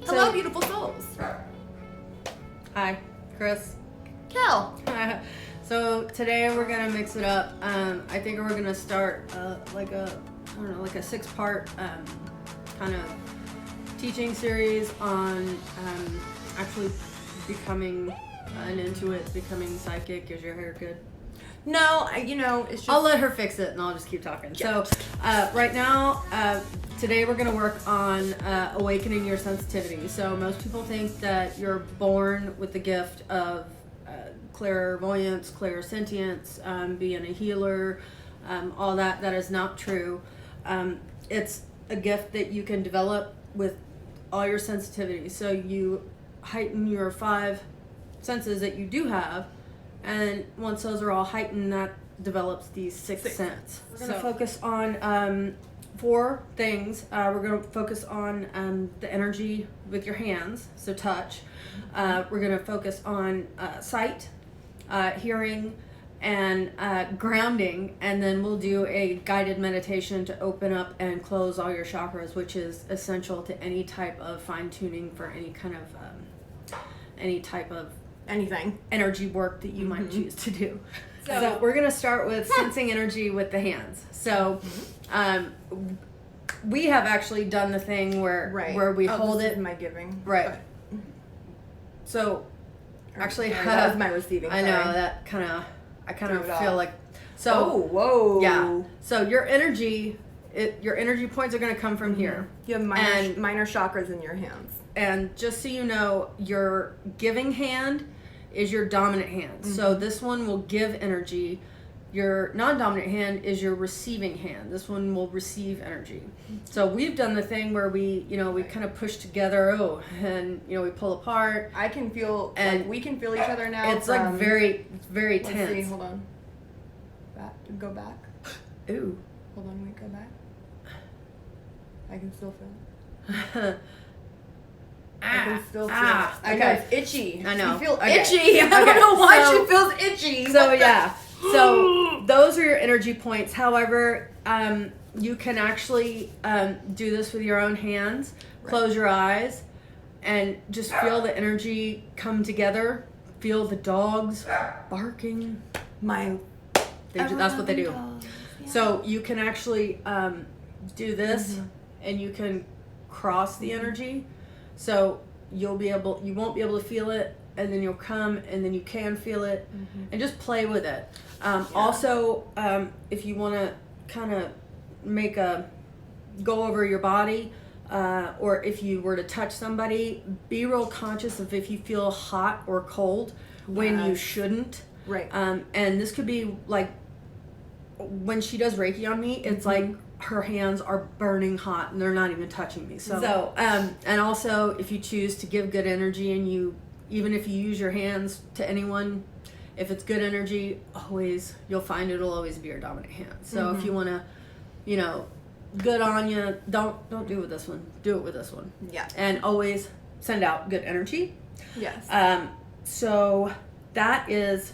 Hello, beautiful souls. Hi, Kris. Kel. So today we're gonna mix it up. I think we're gonna start like a 6-part kind of teaching series on actually becoming an intuit, becoming psychic. Is your hair good? No, it's just... I'll let her fix it and I'll just keep talking. Yeah. So right now, today we're going to work on awakening your sensitivity. So most people think that you're born with the gift of clairvoyance, clairsentience, being a healer, all that. That is not true. It's a gift that you can develop with all your sensitivity. So you heighten your 5 senses that you do have, and once those are all heightened, that develops these 6 senses. We're going to focus on 4 things. We're going to focus on the energy with your hands, so touch. We're going to focus on sight, hearing, and grounding, and then we'll do a guided meditation to open up and close all your chakras, which is essential to any type of fine-tuning for any kind of anything energy work that you might choose to do. So we're going to start with sensing energy with the hands. So we have actually done the thing where we hold it. Is my giving. Right. So actually, that was my receiving. I know that I kind of feel like. So oh, whoa. Yeah. So your energy points are going to come from here. You have minor chakras in your hands. And just so you know, your giving hand is your dominant hand. So this one will give energy. Your non-dominant hand is your receiving hand. This one will receive energy. So we've done the thing where we kind of push together, and we pull apart. I can feel, and we can feel each other now. It's like very tense. Let's see, hold on. Go back. Ooh. Hold on, wait, go back. I can still feel it. I can still feel it. I know it's itchy. I know. You feel itchy. I don't know why she feels itchy. So yeah. So those are your energy points. However, you can actually do this with your own hands. Right. Close your eyes and just feel the energy come together. Feel the dogs barking. That's what they do. Yeah. So you can actually do this, and you can cross the energy. So you won't be able to feel it, and then you'll come, and then you can feel it, and just play with it. Also, if you want to kind of go over your body, or if you were to touch somebody, be real conscious of if you feel hot or cold when you shouldn't. Right. And this could be like when she does Reiki on me, it's like her hands are burning hot and they're not even touching me. So and also if you choose to give good energy, and even if you use your hands to anyone, if it's good energy, you'll find it'll always be your dominant hand. So if you want to, good on you, don't do it with this one. Do it with this one. Yeah. And always send out good energy. Yes. So that is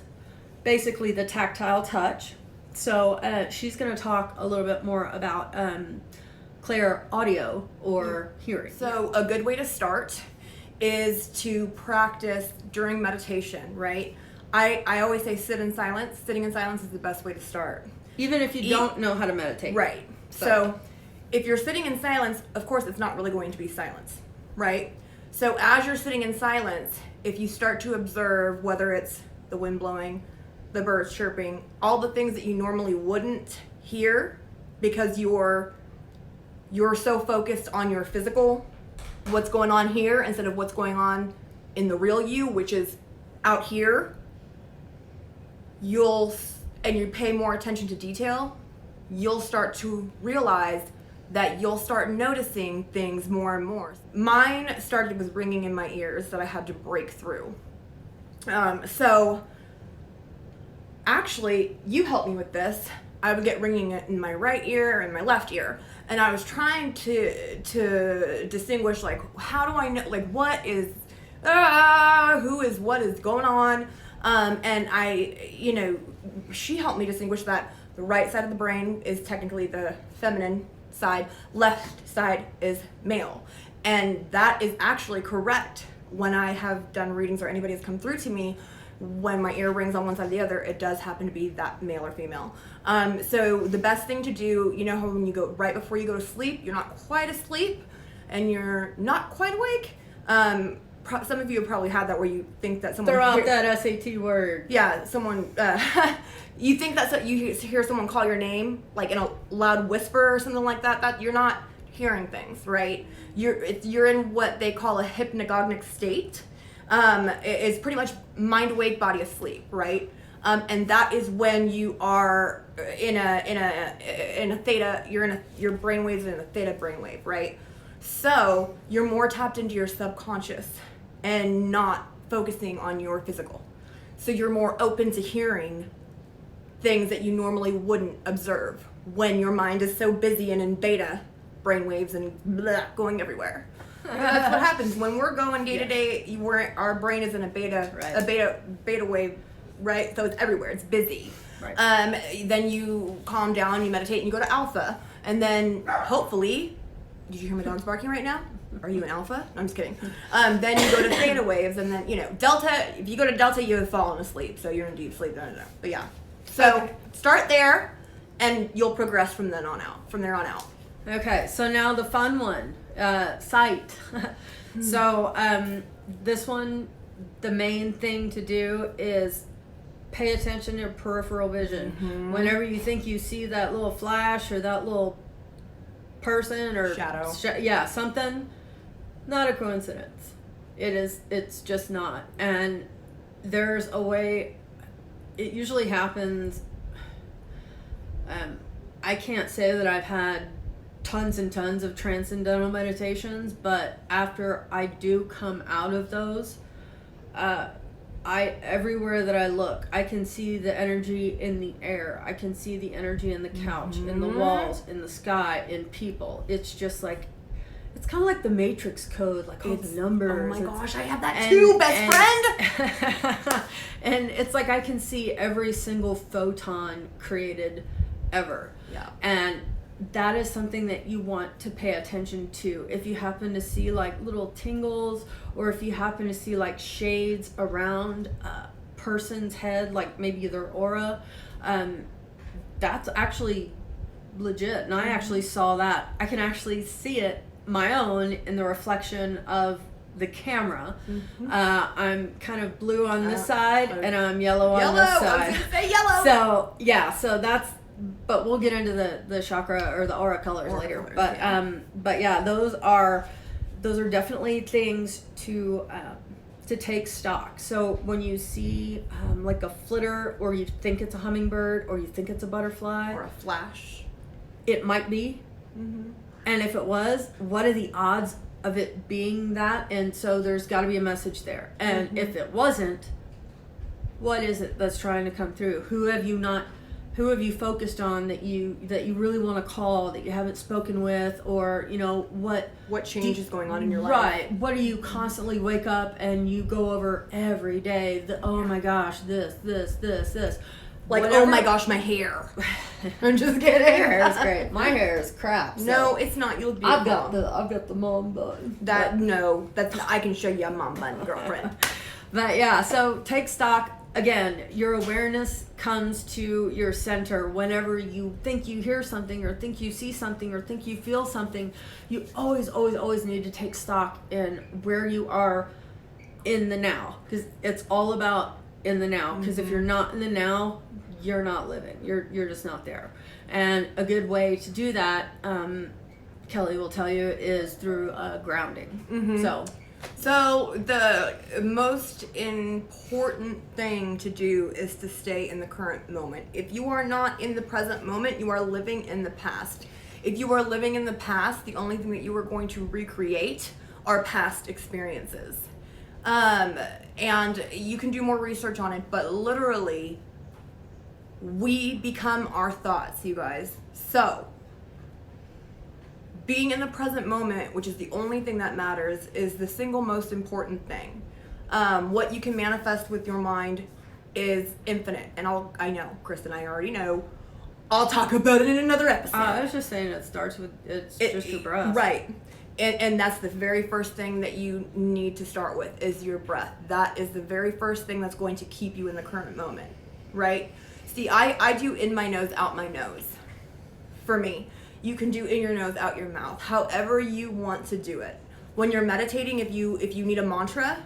basically the tactile touch. So she's going to talk a little bit more about clair audio or hearing. So a good way to start is to practice during meditation, right? I always say sit in silence. Sitting in silence is the best way to start. Even if you don't know how to meditate. Right. So if you're sitting in silence, of course it's not really going to be silence, right? So as you're sitting in silence, if you start to observe whether it's the wind blowing, the birds chirping, all the things that you normally wouldn't hear because you're so focused on your physical, what's going on here instead of what's going on in the real you, which is out here, and you pay more attention to detail, you'll start to realize that you'll start noticing things more and more. Mine started with ringing in my ears that I had to break through. So actually, you helped me with this. I would get ringing in my right ear and my left ear, and I was trying to distinguish, like, how do I know, like, what is what is going on, and she helped me distinguish that the right side of the brain is technically the feminine side, left side is male, And that is actually correct. When I have done readings or anybody has come through to me, when my ear rings on one side or the other, it does happen to be that male or female. So the best thing to do, you know how when you go right before you go to sleep, you're not quite asleep and you're not quite awake. Some of you have probably had that where you think that someone... Throw out that SAT word. Yeah, someone... you think that you hear someone call your name, like in a loud whisper or something like that. That you're not hearing things, right? You're in what they call a hypnagogic state. It's pretty much mind awake, body asleep, right? And that is when you are in a theta. Your brainwaves in a theta brainwave, right? So you're more tapped into your subconscious and not focusing on your physical. So you're more open to hearing things that you normally wouldn't observe when your mind is so busy and in beta brainwaves and blah, going everywhere. That's what happens when we're going day to day. Our brain is in a beta, beta wave, right? So it's everywhere. It's busy. Right. Then you calm down, you meditate, and you go to alpha, and then hopefully, did you hear my dogs barking right now? Are you in alpha? No, I'm just kidding. Then you go to theta waves, and then delta. If you go to delta, you have fallen asleep, so you're in deep sleep. No. But yeah, so start there, and you'll progress from there on out. Okay, so now the fun one, sight. So this one, the main thing to do is pay attention to your peripheral vision. Mm-hmm. Whenever you think you see that little flash or that little person or shadow, something, not a coincidence. It's just not. And there's a way. It usually happens. I can't say that I've had tons and tons of transcendental meditations, but after I do come out of those, everywhere that I look, I can see the energy in the air. I can see the energy in the couch, in the walls, in the sky, in people. It's just like, it's kind of like the Matrix code, like all the numbers. Oh my gosh, I have that too, best friend. And it's like I can see every single photon created ever. Yeah. And that is something that you want to pay attention to. If you happen to see like little tingles, or if you happen to see like shades around a person's head, like maybe their aura, that's actually legit. And I actually saw that. I can actually see it, my own, in the reflection of the camera. Mm-hmm. I'm kind of blue on this side, and I'm yellow on this side. I was gonna say yellow. So yeah, so that's. But we'll get into the chakra or the aura colors later. But yeah, those are definitely things to take stock. So when you see like a flitter, or you think it's a hummingbird, or you think it's a butterfly, or a flash, it might be. Mm-hmm. And if it was, what are the odds of it being that? And so there's got to be a message there. And if it wasn't, what is it that's trying to come through? Who have you focused on that you really want to call, that you haven't spoken with, or what change is going on in your life? Right. What do you constantly wake up and you go over every day? Oh my gosh, this. Like, whatever. Oh my gosh, my hair. I'm just kidding. Your hair is great. My hair is crap. So. No, it's not. You'll be. I've got the mom bun. That's not. I can show you a mom bun, girlfriend. But yeah, so take stock. Again, your awareness comes to your center whenever you think you hear something, or think you see something, or think you feel something. You always need to take stock in where you are in the now, because it's all about in the now. Because if you're not in the now, you're not living. You're just not there. And a good way to do that, Kelly will tell you, is through grounding. Mm-hmm. So the most important thing to do is to stay in the current moment. If you are not in the present moment, you are living in the past. If you are living in the past, the only thing that you are going to recreate are past experiences. And you can do more research on it, but literally, we become our thoughts, you guys. So, being in the present moment, which is the only thing that matters, is the single most important thing. What you can manifest with your mind is infinite. And I know, Kris and I already know. I'll talk about it in another episode. I was just saying it starts with, it's just your breath. Right. And that's the very first thing that you need to start with is your breath. That is the very first thing that's going to keep you in the current moment, right? See, I do in my nose, out my nose. For me, you can do in your nose, out your mouth, however you want to do it. When you're meditating, if you need a mantra,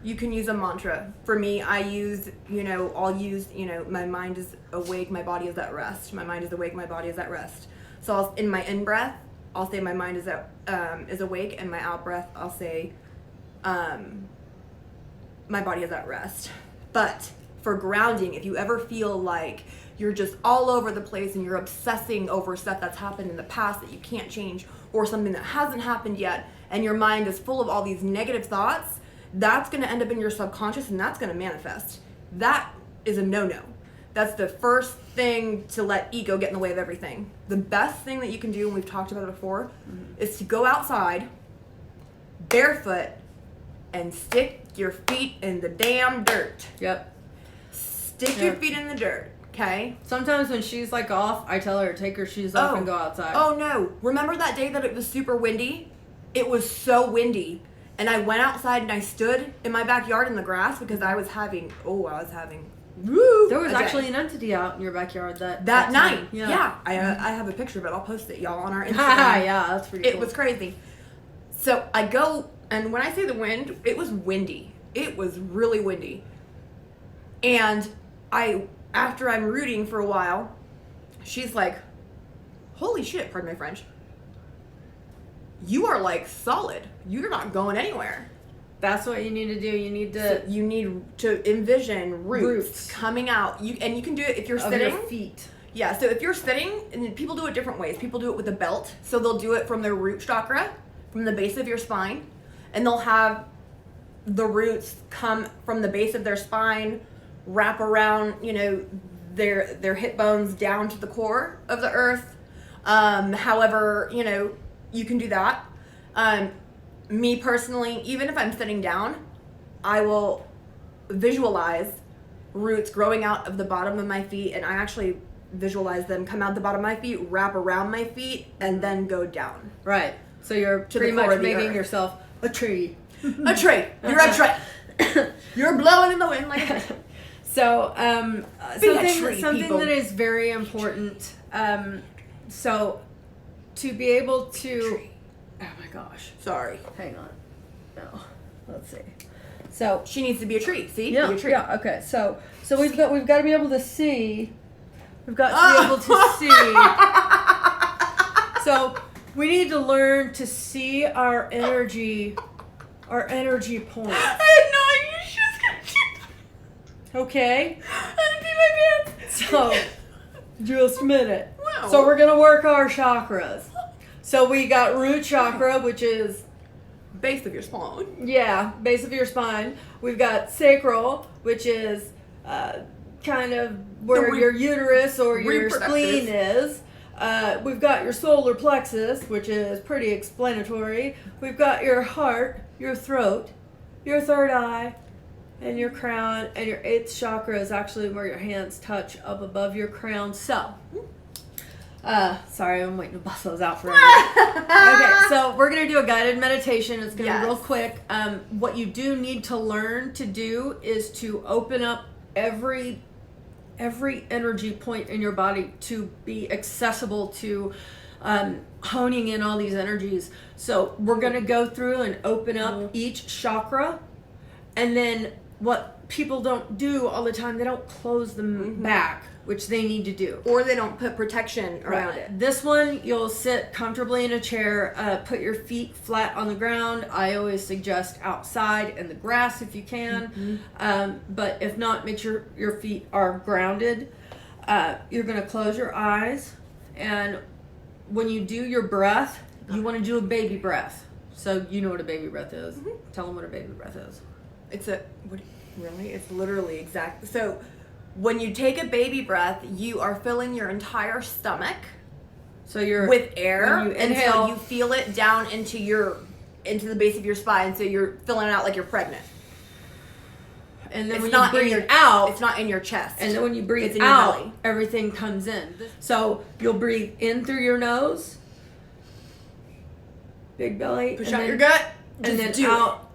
you can use a mantra. For me, I'll use, my mind is awake, my body is at rest. My mind is awake, my body is at rest. So in my in-breath, I'll say my mind is awake, and my out-breath, I'll say my body is at rest. But for grounding, if you ever feel like you're just all over the place and you're obsessing over stuff that's happened in the past that you can't change, or something that hasn't happened yet, and your mind is full of all these negative thoughts, that's going to end up in your subconscious, and that's going to manifest. That is a no-no. That's the first thing to let ego get in the way of everything. The best thing that you can do, and we've talked about it before, is to go outside barefoot and stick your feet in the damn dirt. Yep. Stick your feet in the dirt, okay? Sometimes when she's like off, I tell her to take her shoes off and go outside. Oh no. Remember that day that it was super windy? It was so windy. And I went outside and I stood in my backyard in the grass because I was having woo. There was actually an entity out in your backyard that night. Yeah. I have a picture of it. I'll post it, y'all, on our Instagram. Yeah, that's pretty cool. It was crazy. So I go, and when I say the wind, it was windy. It was really windy. And after I'm rooting for a while, she's like, holy shit, pardon my French. You are like solid. You're not going anywhere. That's what you need to do. You need to envision roots coming out. You can do it if you're sitting. Of your feet. Yeah, so if you're sitting, and people do it different ways. People do it with a belt. So they'll do it from their root chakra, from the base of your spine, and they'll have the roots come from the base of their spine, wrap around, their hip bones down to the core of the earth. However, you can do that. Me personally, even if I'm sitting down, I will visualize roots growing out of the bottom of my feet, and I actually visualize them come out the bottom of my feet, wrap around my feet, and then go down. Right. So you're pretty much making yourself a tree. A tree. You're a tree. You're blowing in the wind like a tree. So, something people. that is very important. So, to be able to... Oh my gosh. Sorry. Hang on. No. Let's see. So she needs to be a tree. See? Yeah. Be a tree. Yeah. Okay. So we've got to be able to see. We've got to be able to see. So we need to learn to see our energy point. I had no idea she was gonna. Okay. I had to pee my pants. So just a minute. Wow. So we're gonna work our chakras. So we got root chakra, which is base of your spine. Yeah, base of your spine. We've got sacral, which is kind of where your uterus or your spleen is. We've got your solar plexus, which is pretty explanatory. We've got your heart, your throat, your third eye, and your crown. And your eighth chakra is actually where your hands touch up above your crown. So... sorry, I'm waiting to bust those out for everyone. Okay, so we're going to do a guided meditation. It's going to be real quick. What you do need to learn to do is to open up every energy point in your body to be accessible to honing in all these energies. So we're going to go through and open up each chakra, and then what people don't do all the time, they don't close them back, which they need to do. Or they don't put protection around it. This one, you'll sit comfortably in a chair, put your feet flat on the ground. I always suggest outside in the grass if you can. But if not, make sure your feet are grounded. You're going to close your eyes. And when you do your breath, you want to do a baby breath. So you know what a baby breath is. Tell them what a baby breath is. It's literally exact. So when you take a baby breath, you are filling your entire stomach with air until you feel it down into the base of your spine. So you're filling it out like you're pregnant. And then it's when you breathe out, it's not in your chest. And then when you breathe out, everything comes in. So you'll breathe in through your nose, big belly. Push and out then- your gut. and Just then do out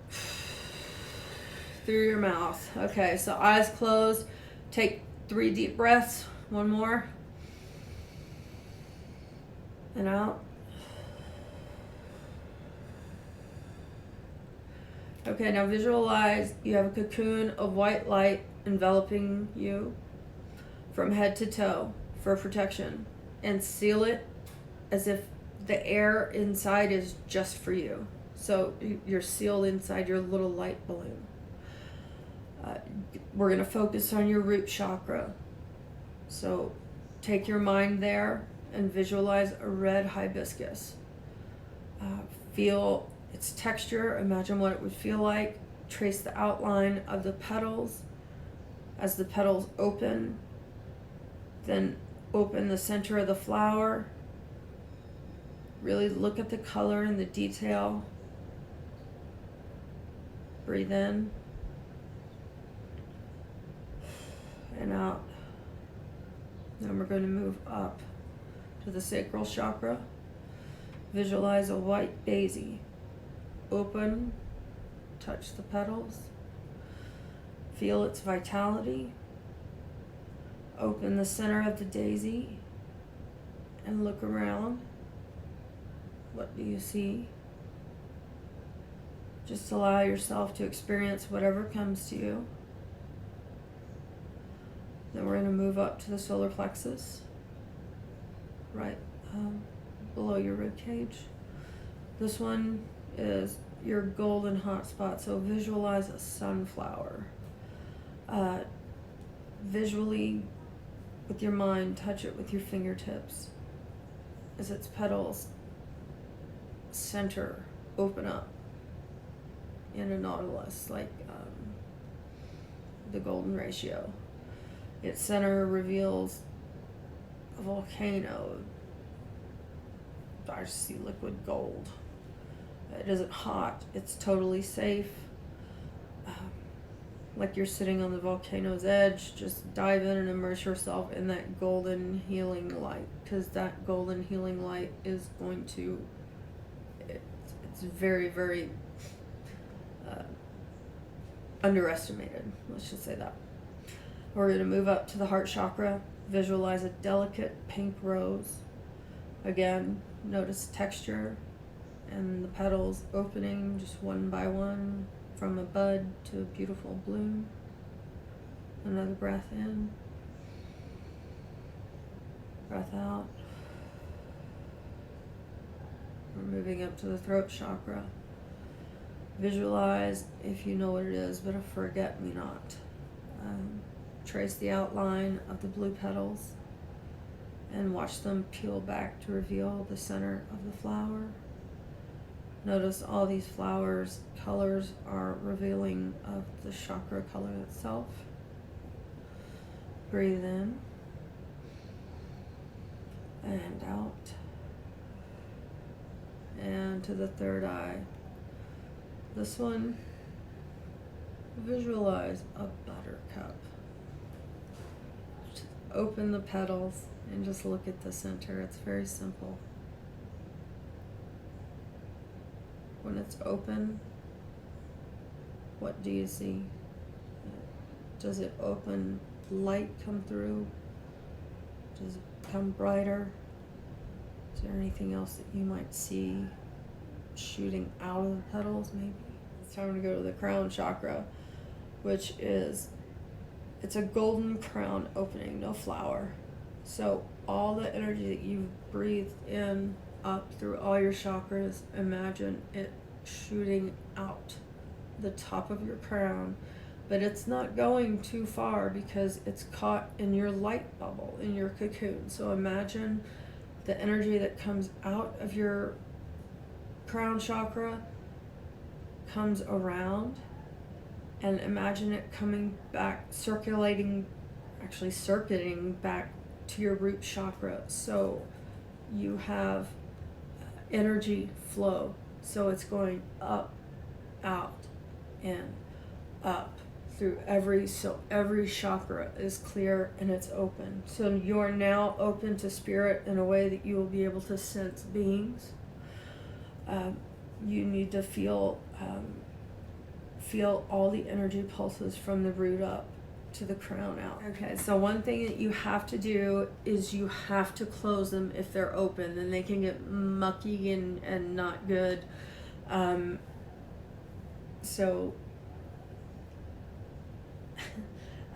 through your mouth. Okay, so eyes closed. Take 3 deep breaths. One more. And out. Okay, now visualize you have a cocoon of white light enveloping you from head to toe for protection, and seal it as if the air inside is just for you. So you're sealed inside your little light balloon. We're going to focus on your root chakra. So take your mind there and visualize a red hibiscus. Feel its texture, imagine what it would feel like. Trace the outline of the petals as the petals open. Then open the center of the flower. Really look at the color and the detail. Breathe in and out. Then we're going to move up to the sacral chakra. Visualize a white daisy. Open, touch the petals. Feel its vitality. Open the center of the daisy and look around. What do you see? Just allow yourself to experience whatever comes to you. Then we're going to move up to the solar plexus, right below your rib cage. This one is your golden hot spot. So visualize a sunflower. Visually, with your mind, touch it with your fingertips as its petals center, open up in a nautilus, like the golden ratio. Its center reveals a volcano. I just see liquid gold. It isn't hot. It's totally safe. Like you're sitting on the volcano's edge, just dive in and immerse yourself in that golden healing light, because that golden healing light is going to, it's very, very underestimated. Let's just say that. We're going to move up to the heart chakra. Visualize a delicate pink rose. Again, notice texture and the petals opening just one by one from a bud to a beautiful bloom. Another breath in. Breath out. We're moving up to the throat chakra. Visualize, if you know what it is, but a forget-me-not. Trace the outline of the blue petals and watch them peel back to reveal the center of the flower. Notice all these flowers' colors are revealing of the chakra color itself. Breathe in and out. And to the third eye. This one, visualize a buttercup. Just open the petals and just look at the center. It's very simple. When it's open, what do you see? Does it open, light come through? Does it become brighter? Is there anything else that you might see shooting out of the petals maybe? It's time to go to the crown chakra, which is, it's a golden crown opening, no flower. So all the energy that you've breathed in up through all your chakras, imagine it shooting out the top of your crown, but it's not going too far because it's caught in your light bubble, in your cocoon. So imagine the energy that comes out of your crown chakra comes around, and imagine it coming back, circuiting back to your root chakra. So you have energy flow. So it's going up, out, in, up through every chakra is clear and it's open. So you're now open to spirit in a way that you will be able to sense beings. you need to feel all the energy pulses from the root up to the crown out. Okay, so one thing that you have to do is you have to close them if they're open. Then they can get mucky and not good. So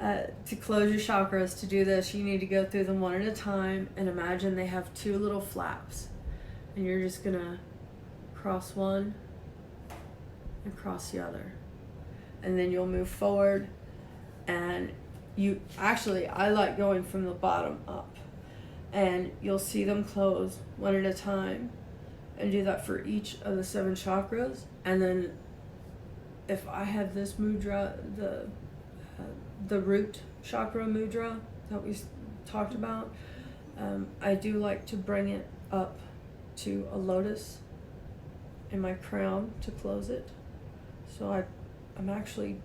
to close your chakras, to do this, you need to go through them one at a time and imagine they have two little flaps. And you're just gonna cross one and cross the other. And then you'll move forward, and I like going from the bottom up, and you'll see them close one at a time, and do that for each of the 7 chakras. And then if I have this mudra, the root chakra mudra that we talked about, I do like to bring it up to a lotus in my crown to close it. So I'm actually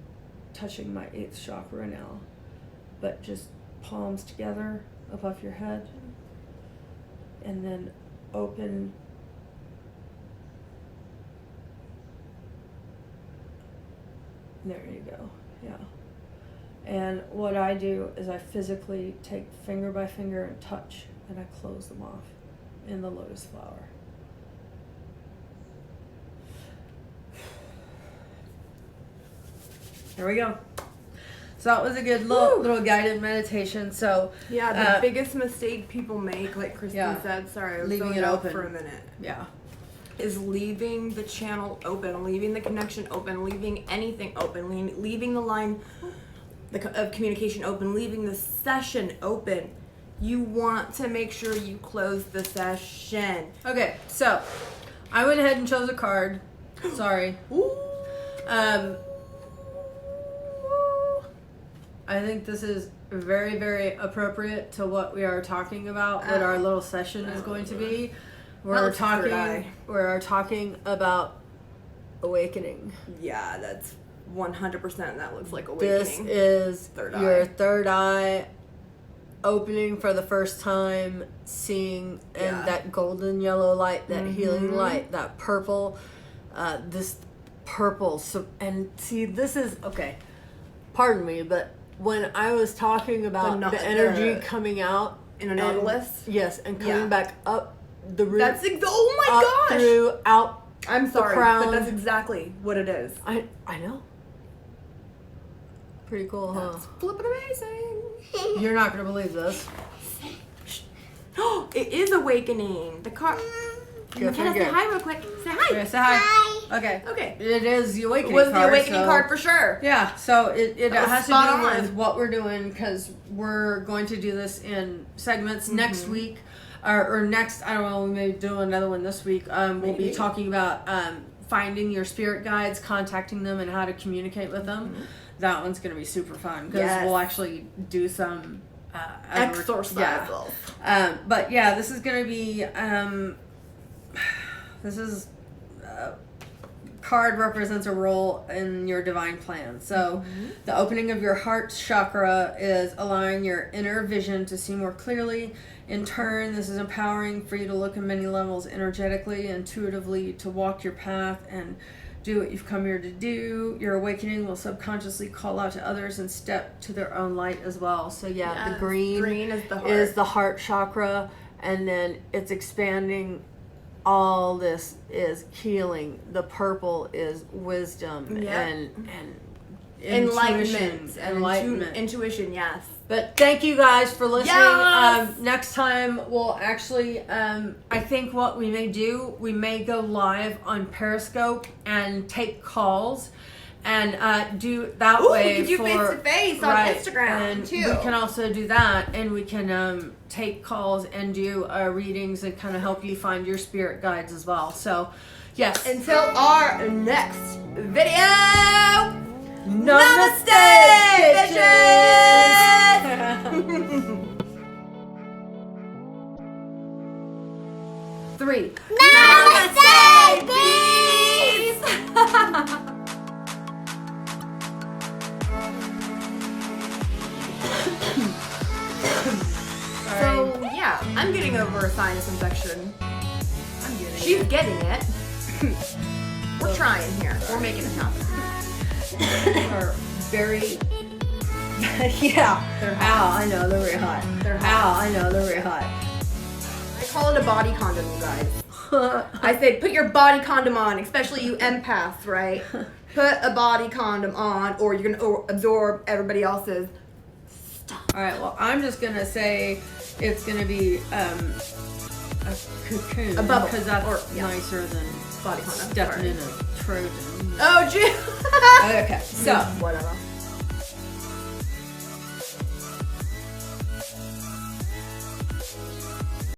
touching my 8th chakra now, but just palms together above your head, and then open. There you go. Yeah. And what I do is I physically take finger by finger and touch, and I close them off in the lotus flower. There we go. So that was a good little guided meditation. So yeah, the biggest mistake people make, like Kristen said, sorry, I was leaving leaving it it open for a minute. Yeah. Is leaving the channel open, leaving the connection open, leaving anything open, leaving the line of communication open, leaving the session open. You want to make sure you close the session. Okay, so I went ahead and chose a card. Sorry. Ooh. I think this is very, very appropriate to what we are talking about, what our little session is going to be. We're talking about awakening. Yeah, that's 100%. That looks like awakening. This is your third eye opening for the first time, seeing and that golden yellow light, that healing light, that purple, this purple. So, and see, this is okay. Pardon me, but when I was talking about the energy coming out in a nautilus, yes, and coming back up the root. That's oh my gosh! Throughout. I'm sorry, but that's exactly what it is. I know. Pretty cool, huh? That's flippin' amazing. You're not gonna believe this. It is awakening. The card. Can I say hi real quick? Say hi. Okay, say hi. Okay. Okay. It is the awakening card. It was card, the awakening card for sure. Yeah, so it has to do on with what we're doing, because we're going to do this in segments next week. Or next, I don't know, we may do another one this week. We'll be talking about finding your spirit guides, contacting them, and how to communicate with them. That one's going to be super fun, because we'll actually do some exorcisms. Yeah. But yeah, this is going to be... this is card represents a role in your divine plan. So the opening of your heart chakra is allowing your inner vision to see more clearly. In turn, this is empowering for you to look at many levels energetically, intuitively, to walk your path and do what you've come here to do. Your awakening will subconsciously call out to others and step to their own light as well. So the green is the heart chakra, and then it's expanding. All this is healing. The purple is wisdom and enlightenment. Intuition, yes. But thank you guys for listening. Yes! Next time we'll actually, I think what we may do, we may go live on Periscope and take calls. And do that way. We can do face-to-face on Instagram, and too. We can also do that, and we can take calls and do readings and kind of help you find your spirit guides as well. So, yes. Until our next video, Namaste, bitches! 3. Namaste, peace! So, yeah, I'm getting over a sinus infection. She's getting it. We're trying here. We're making it happen. Are very yeah. They're Ow, hot. I know they're very hot. They're Ow, hot. I know they're very hot. I call it a body condom, you guys. I say put your body condom on, especially you empaths, right? Put a body condom on, or you're gonna absorb everybody else's stuff. All right. Well, I'm just gonna say it's gonna be a cocoon, A bubble. because that's Or, yeah. nicer than Body condom. stepping sorry. in a Trojan. Oh, gee. Okay, so Whatever.